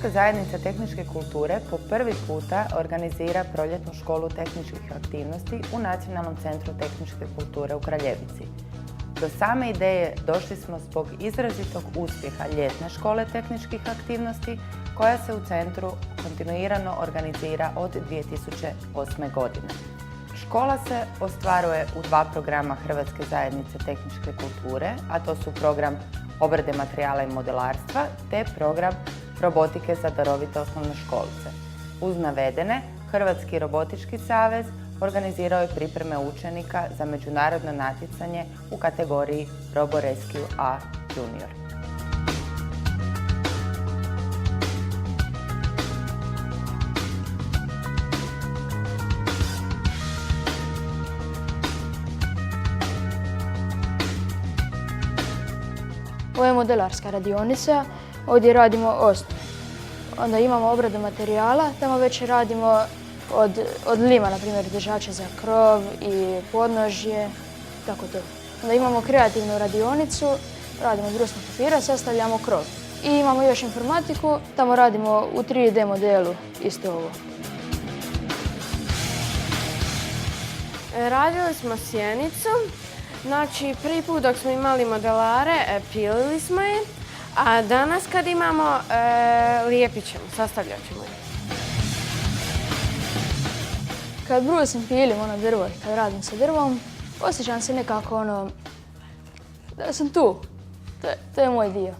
Hrvatska zajednica tehničke kulture po prvi puta organizira proljetnu školu tehničkih aktivnosti u Nacionalnom centru tehničke kulture u Kraljevici. Do same ideje došli smo zbog izrazitog uspjeha ljetne škole tehničkih aktivnosti koja se u centru kontinuirano organizira od 2008. godine. Škola se ostvaruje u dva programa Hrvatske zajednice tehničke kulture, a to su program obrade materijala i modelarstva te program robotike za darovite osnovnoškolce. Uz navedene, Hrvatski robotički savez organizirao je pripreme učenika za međunarodno natjecanje u kategoriji RoboRescue A Junior. Ovo je modelarska radionica, ovdje radimo osnovu. Onda imamo obradu materijala, tamo već radimo od lima, na primjer držače za krov i podnožje, tako to. Onda imamo kreativnu radionicu, radimo brusnog papira, sastavljamo krov. I imamo još informatiku, tamo radimo u 3D modelu isto ovo. Radili smo sjenicu. Znači, prvi put dok smo imali modelare, pilili smo je, a danas kad imamo, lijepit ćemo, sastavljat ćemo je. Kad brusim, pilim drvo i kad radim sa drvom, osjećam se nekako da sam tu. To je moj dio.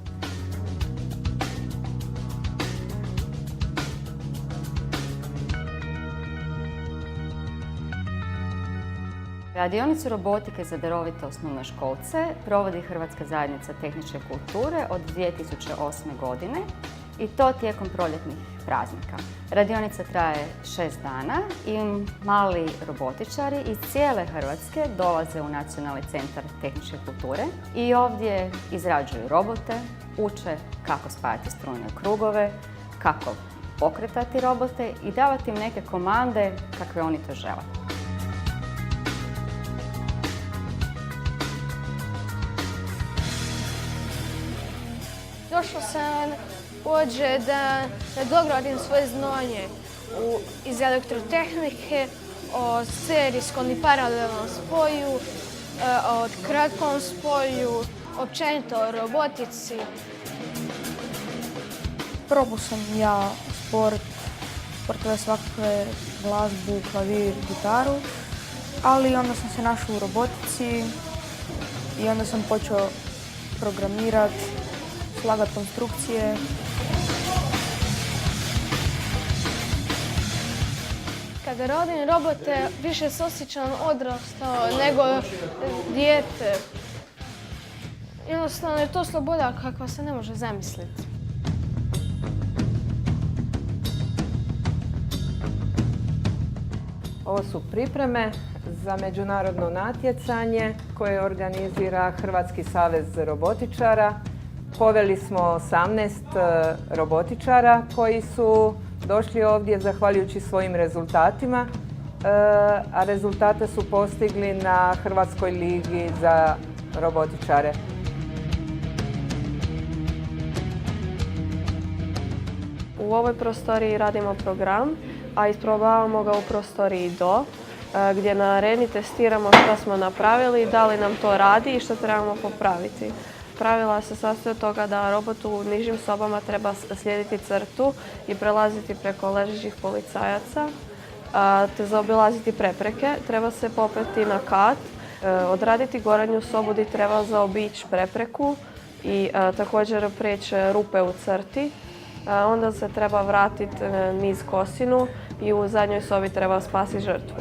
Radionicu robotike za darovite osnovnoškolce provodi Hrvatska zajednica tehničke kulture od 2008. godine i to tijekom proljetnih praznika. Radionica traje 6 dana i mali robotičari iz cijele Hrvatske dolaze u Nacionalni centar tehničke kulture i ovdje izrađuju robote, uče kako spajati strujne krugove, kako pokretati robote i davati im neke komande kakve oni to žele. Došla sam ovdje da dogradim svoje znanje iz elektrotehnike, o serijskom i paralelnom spoju, o kratkom spoju, općenito o robotici. Probao sam ja sportove svakakve, glazbu, klavir, gitaru, ali onda sam se našao u robotici i onda sam počeo programirati, slagati konstrukcije. Kada radim robote, više se osjećam odrastao nego dijete. Jednostavno je to sloboda kakva se ne može zamisliti. Ovo su pripreme za međunarodno natjecanje koje organizira Hrvatski savez robotičara. Poveli smo 18 robotičara koji su došli ovdje zahvaljujući svojim rezultatima, a rezultate su postigli na Hrvatskoj ligi za robotičare. U ovoj prostoriji radimo program, a isprobavamo ga u prostoriji do, gdje na areni testiramo što smo napravili, da li nam to radi i što trebamo popraviti. Pravila se sastoje od toga da robot u nižim sobama treba slijediti crtu i prelaziti preko ležećih policajaca, te zaobilaziti prepreke. Treba se popeti na kat, odraditi gornju sobu gdje treba zaobići prepreku i također prijeći rupe u crti. Onda se treba vratiti niz kosinu i u zadnjoj sobi treba spasiti žrtvu.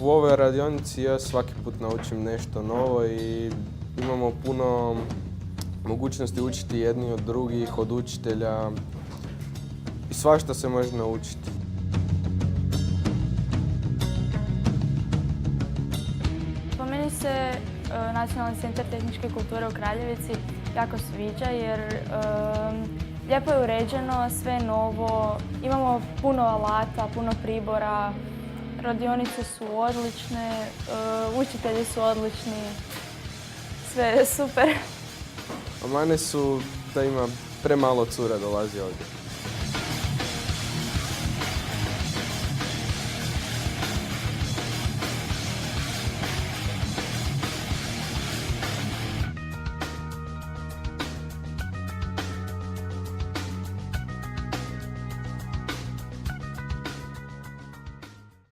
U ovoj radionici ja svaki put naučim nešto novo i imamo puno mogućnosti učiti jedni od drugih, od učitelja i svašta se može naučiti. Po meni se Nacionalni centar tehničke kulture u Kraljevici jako sviđa jer lijepo je uređeno, sve je novo, imamo puno alata, puno pribora, radionice su odlične, učitelji su odlični, sve je super. A mane su da ima premalo cura dolazi ovdje.